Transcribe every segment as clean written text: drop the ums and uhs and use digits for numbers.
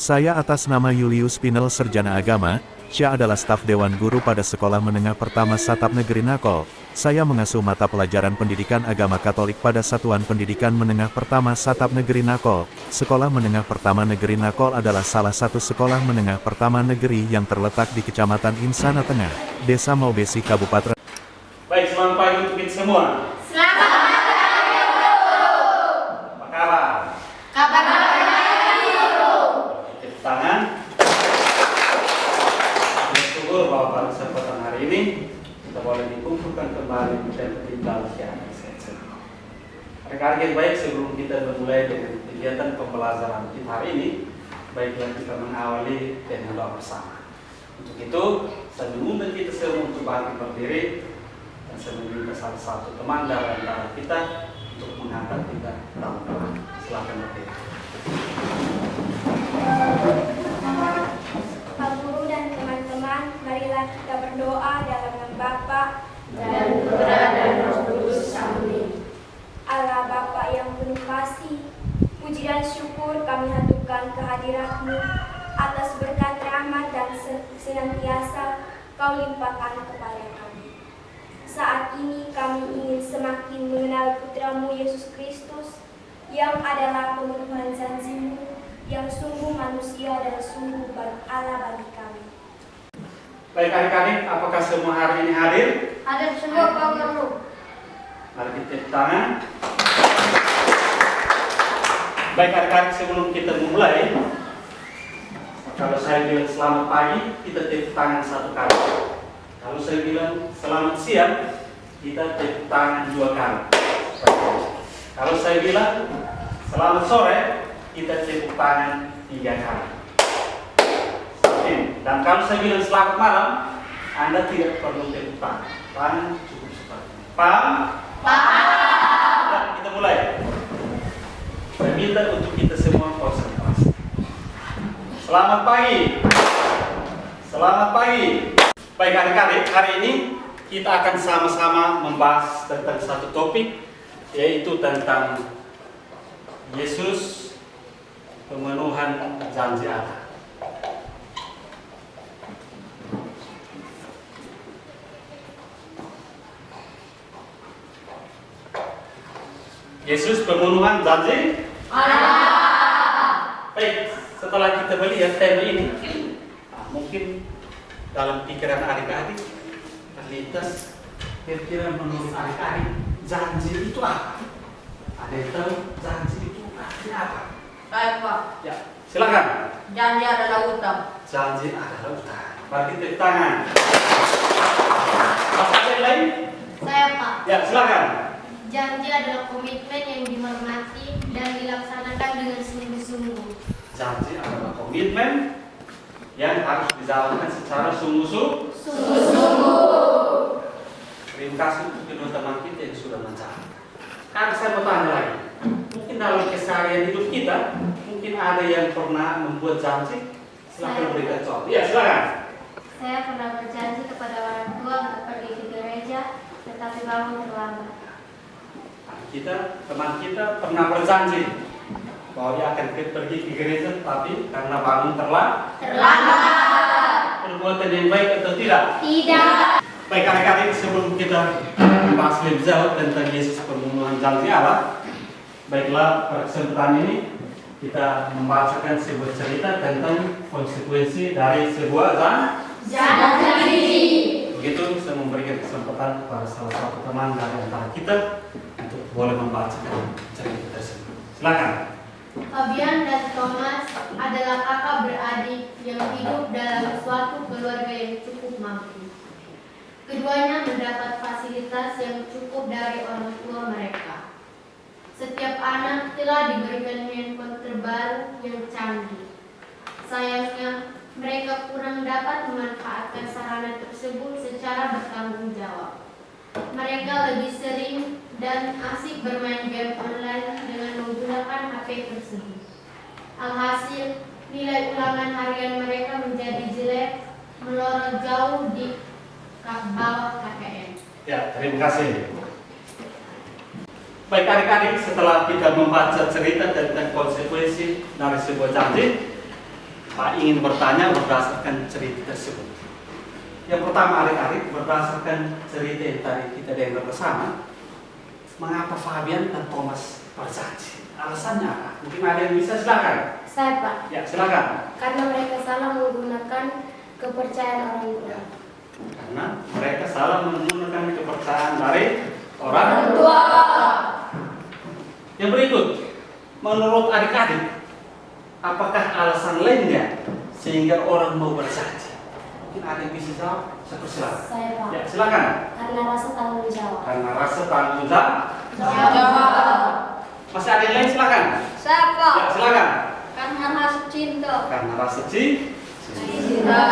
Saya atas nama Julius Pinel Sarjana Agama, Syah adalah staf Dewan Guru pada Sekolah Menengah Pertama Satap Negeri Nakol. Saya mengasuh mata pelajaran Pendidikan Agama Katolik pada Satuan Pendidikan Menengah Pertama Satap Negeri Nakol. Sekolah Menengah Pertama Negeri Nakol adalah salah satu sekolah menengah pertama negeri yang terletak di Kecamatan Insana Tengah, Desa Maubesi, Kabupaten. Baik, selamat pagi untuk kita semua. Selamat pagi, Guru. Apa kabar? Kabar baik, Guru. Tepuk tangan. Bersyukur bahwa pada kesempatan hari ini kita boleh dikumpulkan kembali di tempat kita yang rekan-rekan baik, sebelum kita memulai dengan kegiatan pembelajaran kita hari ini, baiklah kita mengawali dengan doa bersama. Untuk itu, saya mengundang kita semua untuk bangkit berdiri dan saya meminta salah satu teman dari antara kita untuk mengangkat kita doa. Silakan berdiri. Pak Guru dan teman-teman, marilah kita berdoa dalam nama Bapa Dan Putra dan Roh Kudus. Amin. Allah Bapa yang penuh kasih, puji dan syukur kami haturkan kehadirat-Mu atas berkat rahmat dan senantiasa Kau limpahkan kepada kami. Saat ini kami ingin semakin mengenal Putra-Mu Yesus Kristus yang adalah pemenuhan janji-Mu yang sungguh manusia dan sungguh Allah bagi kami. Baik adik-adik, apakah semua hari ini hadir? Ada semua Pak Guru. Mari kita tepuk tangan. Baik adik-adik, sebelum kita memulai, kalau saya bilang selamat pagi, kita tepuk tangan satu kali. Kalau saya bilang selamat siang, kita tepuk tangan 2 kali. Kalau saya bilang selamat sore, kita tepuk tangan 3 kali. Dan kalau saya bilang selamat malam, Anda tidak perlu tepuk tangan. Tangan cukup seperti ini. Paham? Paham. Nah, kita mulai. Saya minta untuk kita semua konsentrasi. Selamat pagi. Selamat pagi. Baik adik-adik, hari ini kita akan sama-sama membahas tentang satu topik, yaitu tentang Yesus pemenuhan janji Allah. Yesus pemenuhan janji Allah. Baik, setelah kita melihat tema ini, mungkin dalam pikiran adik-adik terlintas kira-kira menurut adik-adik janji itu apa? Ada yang tahu janji itu artinya apa? Baik Pak. Ya, silakan. Janji adalah utang. Janji adalah utang. Bagi tepuk tangan. Apa ada yang lain? Saya Pak. Ya, silakan. Janji adalah komitmen yang dihormati dan dilaksanakan dengan sungguh-sungguh. Janji adalah komitmen yang harus dijalankan secara sungguh-sungguh. Terima kasih untuk kedua teman kita yang sudah mencatat. Kan saya mau tanya lagi. Mungkin dalam keseharian hidup kita, mungkin ada yang pernah membuat janji. Silakan berikan contoh. Ya, silakan. Saya pernah berjanji kepada orang tua untuk pergi ke gereja, tetapi bangun terlambat. Teman kita pernah berjanji bahwa dia akan pergi ke gereja, tapi karena bangun terlambat. Perbuatan yang baik atau tidak? Tidak. Baik adik-adik, sebelum kita membahas lebih jauh tentang Yesus pemenuhan janji Allah, baiklah pada kesempatan ini kita membacakan sebuah cerita tentang konsekuensi dari sebuah Janji. Begitu saya memberikan kesempatan kepada salah satu teman dari antara kita untuk boleh membacakan cerita tersebut. Silakan. Fabian dan Thomas adalah kakak beradik yang hidup dalam suatu keluarga yang cukup mampu. Keduanya mendapat fasilitas yang cukup dari orang tua mereka. Setiap anak telah diberikan handphone terbaru yang canggih. Sayangnya, mereka kurang dapat memanfaatkan sarana tersebut secara bertanggung jawab. Mereka lebih sering dan asik bermain game online dengan menggunakan HP tersebut. Alhasil, nilai ulangan harian mereka menjadi jelek, melorot jauh di bawah KKM. Ya, terima kasih. Baik adik-adik, setelah kita membaca cerita tentang konsekuensi dari sebuah janji, Pak ingin bertanya berdasarkan cerita tersebut. Yang pertama, adik-adik, berdasarkan cerita yang tadi kita dengar bersama, mengapa Fabian dan Thomas bersaksi? Alasannya apa? Mungkin ada yang bisa, silakan. Saya, Pak. Ya, silakan. Karena mereka salah menggunakan kepercayaan orang tua. Karena mereka salah menggunakan kepercayaan dari orang tua. Yang berikut, menurut adik-adik, apakah alasan lainnya sehingga orang mau bersaksi? Mungkin ada yang bisa jawab? Silakan. Saya, Pak. Ya, silakan. Karena rasa tanggung jawab. Karena rasa tanggung jawab. Jawab. Masih ada yang lain, silakan. Saya, Pak. Ya, silakan. Karena rasa cinta. Karena rasa cinta. Cinta.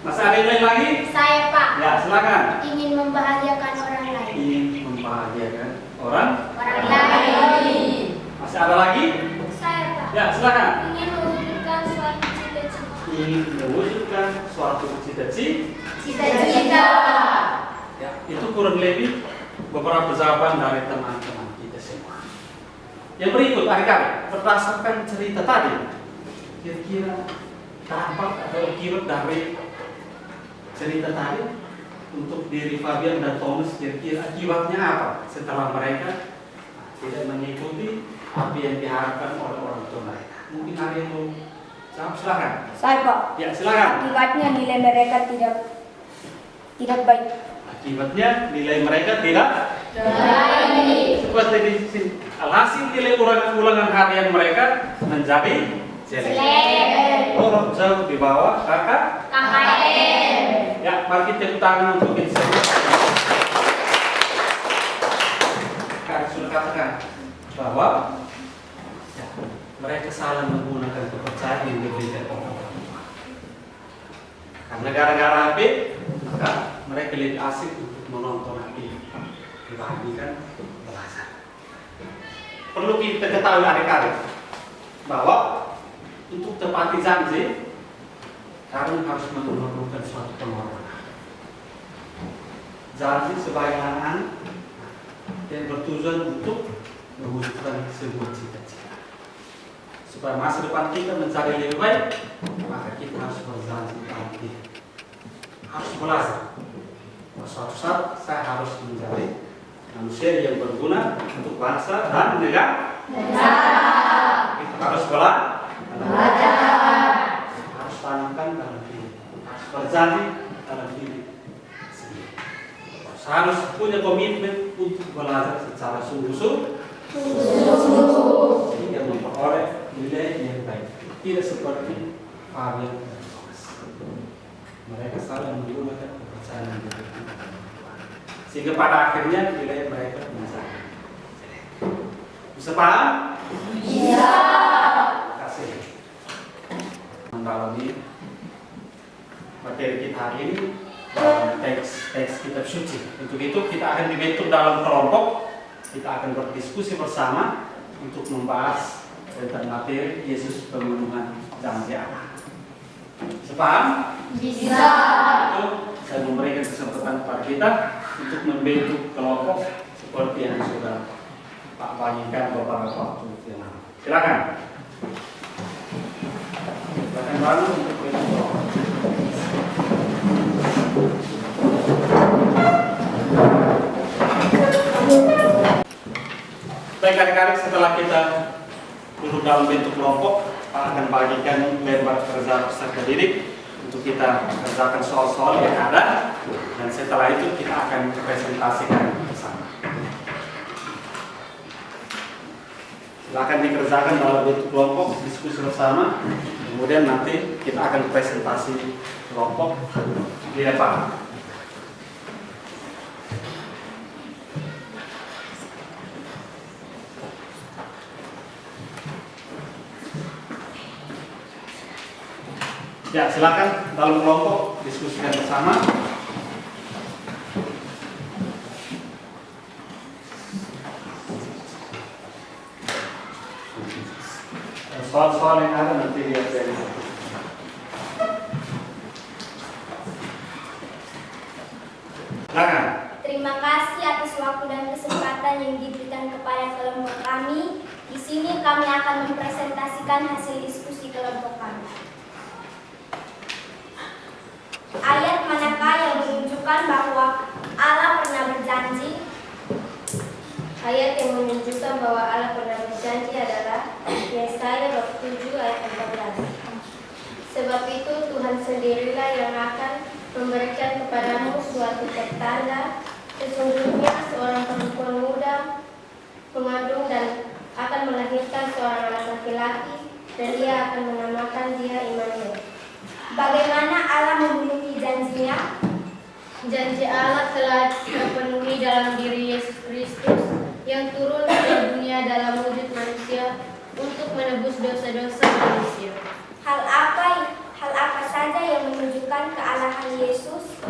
Masih ada yang lain lagi? Saya, Pak. Ya, silakan. Ingin membahagiakan orang lain. Ingin membahagiakan orang. Orang lain. Masih ada lagi? Saya, Pak. Ya, silakan. Ingin mewujudkan suatu cita-cita. Ingin mewujudkan suatu cita-cita. Cita-cita. Ya, itu kurang lebih beberapa jawaban dari teman-teman kita semua. Yang berikut, adik-adik, berdasarkan cerita tadi, kira-kira dampak atau akibat dari cerita tadi untuk diri Fabian dan Thomas, kira-kira akibatnya apa setelah mereka tidak mengikuti apa yang diharapkan oleh orang tua mereka? Mungkin ada yang mau jawab, silakan. Saya, Pak. Ya, silakan. Akibatnya nilai mereka tidak baik. Akibatnya nilai mereka tidak Baik. seperti di sini. Alhasil nilai ulangan harian mereka menjadi jelek. Oh, jauh di bawah KKM. Ya, mari kita tepuk tangan untuk ini. Kami sudah katakan bahwa ya, mereka salah menggunakan kepercayaan yang diberikan oleh orang tua. Karena gara-gara HP, maka mereka lebih asik untuk menonton HP dibandingkan belajar. Perlu kita ketahui adik-adik bahwa untuk tepati janji, kalian harus memerlukan suatu pengorbanan. Janji sebagai anak yang bertujuan untuk mewujudkan sebuah cita-cita. Supaya masa depan kita mencari lebih baik, maka kita harus berjanji dalam diri. Harus belajar. Suatu saat saya harus menjadi manusia yang berguna untuk bangsa dan negara. Kita harus belajar. Harus tanamkan dalam diri. Harus berjanji dalam diri sendiri. Harus punya komitmen untuk belajar secara sungguh-sungguh sehingga memperoleh nilai yang baik. Tidak seperti Fabian dan Thomas. Mereka salah menggunakan kepercayaan yang diberikan oleh orang tua. Sehingga pada akhirnya nilai mereka menjadi jelek. Bisa paham? Bisa. Terima kasih. Mendalami materi kita hari ini dalam teks kitab suci. Untuk itu kita akan dibentuk dalam kelompok. Kita akan berdiskusi bersama untuk membahas tentang materi Yesus pemenuhan janji Allah. Bisa paham? Bisa. Itu saya memberikan kesempatan kepada kita untuk membentuk kelompok seperti yang sudah Pak bagikan beberapa waktu yang lalu. Silakan. Silakan bangun untuk bentuk kelompok. Baik adik-adik, setelah kita duduk dalam bentuk kelompok, Pak akan bagikan lembar kerja peserta didik untuk kita kerjakan soal-soal yang ada, dan setelah itu kita akan presentasikan bersama. Silakan dikerjakan dalam bentuk kelompok, diskusi bersama, kemudian nanti kita akan presentasi kelompok di depan. Ya, silakan dalam kelompok diskusikan bersama. Soal-soal yang ada nanti lihat dari silakan. Terima kasih atas waktu dan kesempatan yang diberikan kepada kelompok kami. Di sini kami akan mempresentasikan hasil diskusi kelompok kami. menunjukkan bahwa Allah pernah berjanji. Ayat yang menunjukkan bahwa Allah pernah berjanji adalah Yesaya bab 7 ayat 14. Sebab itu Tuhan sendirilah yang akan memberikan kepadamu suatu pertanda. Sesungguhnya seorang perempuan muda mengandung dan akan melahirkan seorang anak laki-laki, dan ia akan menamakan dia Immanuel. Bagaimana Allah memenuhi janjinya? Janji Allah telah terpenuhi dalam diri Yesus Kristus yang turun ke dunia dalam wujud manusia untuk menebus dosa-dosa manusia. Hal apa saja yang menunjukkan kealahan Yesus?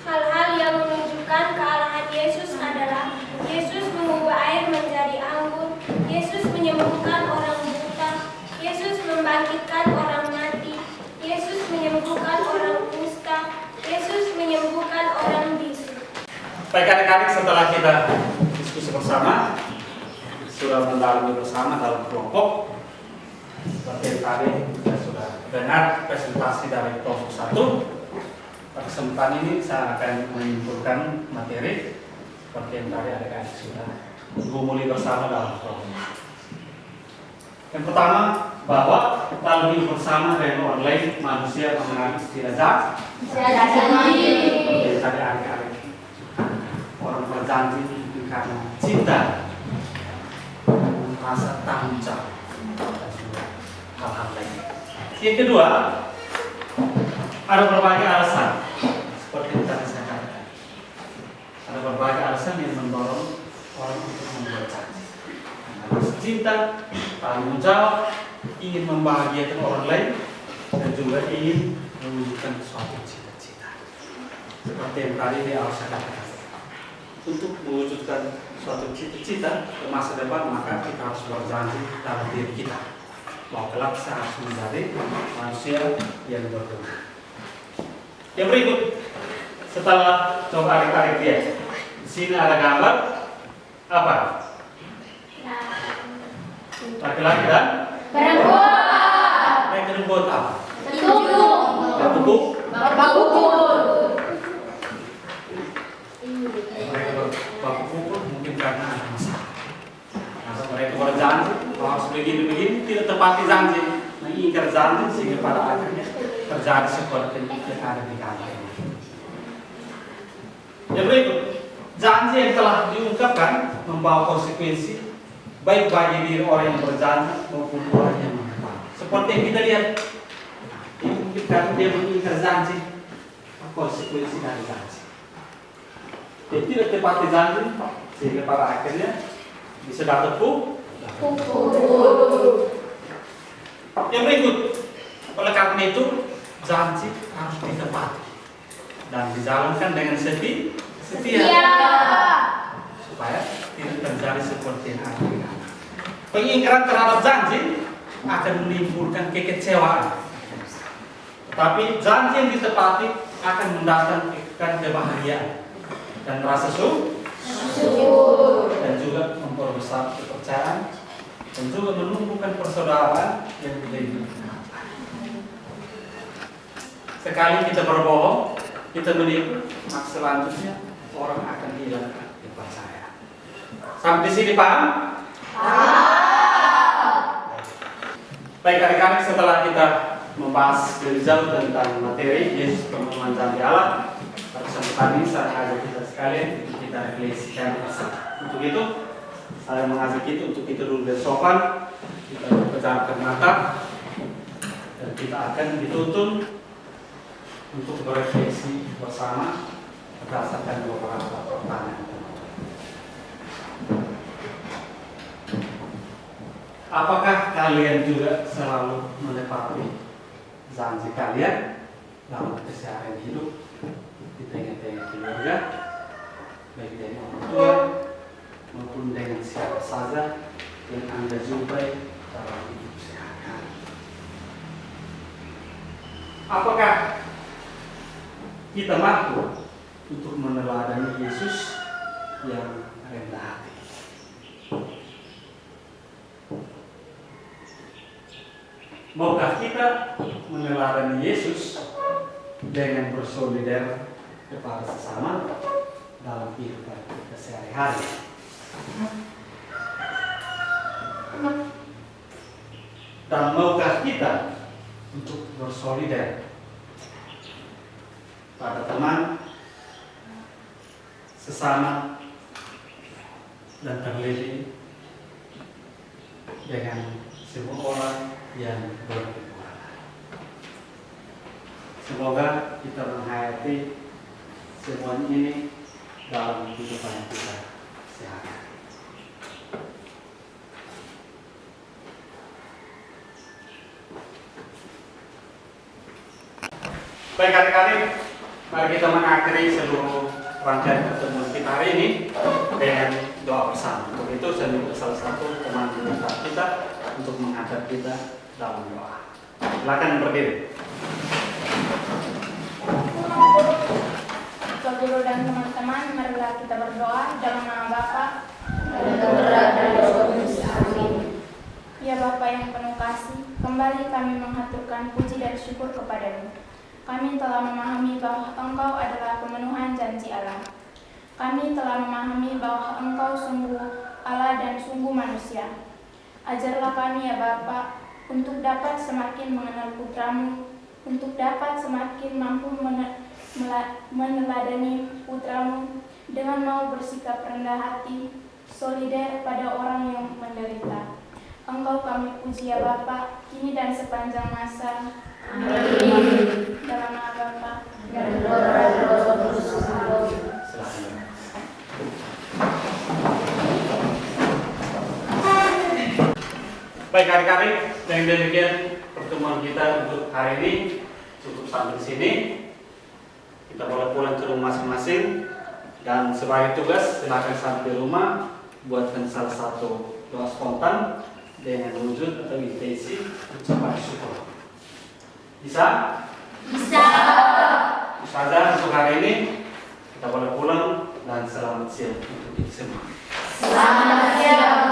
Hal-hal yang menunjukkan kealahan Yesus adalah Yesus mengubah air menjadi anggur, Yesus menyembuhkan orang buta, Yesus membangkitkan orang mati, Yesus menyembuhkan orang kusta, Yesus menyembuhkan orang bisu. Baik adik-adik, setelah kita diskusi bersama, sudah mendalami bersama dalam kelompok, seperti yang tadi kita sudah dengar presentasi dari kelompok 1. Pada kesempatan ini saya akan menyimpulkan materi seperti yang tadi adik-adik sudah gumuli bersama dalam kelompok. Yang pertama, bahwa dalam hidup bersama dengan orang lain, manusia mengalami istilah Janji. tadi adik-adik orang berjanji karena cinta, rasa tanggung jawab, dan juga hal-hal lain. Yang kedua, ada berbagai alasan seperti yang tadi saya katakan. Ada berbagai alasan yang mendorong orang untuk membuat janji. Rasa cinta, tanggung jawab, ingin membahagiakan orang lain, dan juga ingin mewujudkan suatu cita-cita. Seperti yang tadi di awal saya katakan. Untuk mewujudkan suatu cita-cita ke masa depan, maka kita harus berjanji dalam diri kita bahwa kelak saya harus menjadi manusia yang berguna. Yang berikut, setelah coba tarik dia, di sini ada gambar apa? Laki-laki dan Perempuan. mereka membuat apa? Setuju. Bapak Pukul. mereka baku pukul mungkin karena ada masalah. Masa mereka berjanji harus begini-begini, tidak tepati janji, mengingkar janji sehingga pada akhirnya terjadi seperti yang ada di gambar ini. Yang berikut, janji yang telah diungkapkan membawa konsekuensi baik bagi diri orang yang berjanji maupun orang yang menepati. Seperti yang kita lihat, mungkin karena dia mengingkar janji, konsekuensi dari janji. Dia tidak tepati janji sehingga pada akhirnya bisa dapat Pukul. Yang berikut, oleh karena itu janji harus ditepati dan dijalankan dengan setia supaya tidak terjadi seperti yang ada. Pengingkaran terhadap janji akan menimbulkan kekecewaan, tetapi janji yang ditepati akan mendatangkan kebahagiaan dan rasa syukur, dan juga memperbesar kepercayaan, dan juga menumbuhkan persaudaraan yang lebih. Sekali kita berbohong, kita menipu, maka selanjutnya orang akan hilang kepercayaan. Sampai di sini paham? Baik adik-adik, setelah kita membahas lebih jauh tentang materi Yesus pemenuhan janji Allah, pada kesempatan ini saya ajak kita sekalian untuk kita refleksikan bersama. Untuk itu, saya mengajak kita untuk kita dulu bersopan, kita pejamkan mata, dan kita akan dituntun untuk berefleksi bersama berdasarkan beberapa pertanyaan. Apakah kalian juga selalu menepati janji kalian dalam keseharian hidup di tengah-tengah keluarga, baik dengan orang tua maupun dengan siapa saja yang Anda jumpai dalam hidup sehari-hari? Apakah kita mampu untuk meneladani Yesus yang rendah hati? Maukah kita meneladani Yesus dengan bersolidar kepada sesama dalam kehidupan kita sehari-hari. Dan maukah kita untuk bersolidar pada teman, sesama, dan terlebih dengan semua orang yang berkekuatan. Semoga kita menghayati semua ini dalam kehidupan kita sehari-hari. Baik adik-adik, mari kita mengakhiri seluruh rangkaian pertemuan kita hari ini dengan doa bersama. Untuk itu saya minta salah satu teman kita untuk mengangkat kita dalam doa. Silakan berdiri. Bapak Guru dan teman-teman, marilah kita berdoa dalam nama Bapa Ya Bapa yang penuh kasih, kembali kami menghaturkan puji dan syukur kepadamu. Kami telah memahami bahwa Engkau adalah pemenuhan janji Allah. Kami telah memahami bahwa Engkau sungguh Allah dan sungguh manusia. Ajarlah kami ya Bapa untuk dapat semakin mengenal Putramu, untuk dapat semakin mampu meneladani Putramu dengan mau bersikap rendah hati, solider pada orang yang menderita. Engkau kami puji ya Bapa, kini dan sepanjang masa. Amin. Dalam nama Bapa dan Roh Kudus. Baik adik-adik, dengan demikian pertemuan kita untuk hari ini cukup sampai di sini. Kita boleh pulang ke rumah masing-masing, dan sebagai tugas silakan sampai di rumah buatkan salah satu doa spontan dengan wujud atau intensi ucapan syukur. Bisa? Bisa. Ustazah, untuk hari ini kita boleh pulang dan selamat siang untuk kita semua. Selamat siang.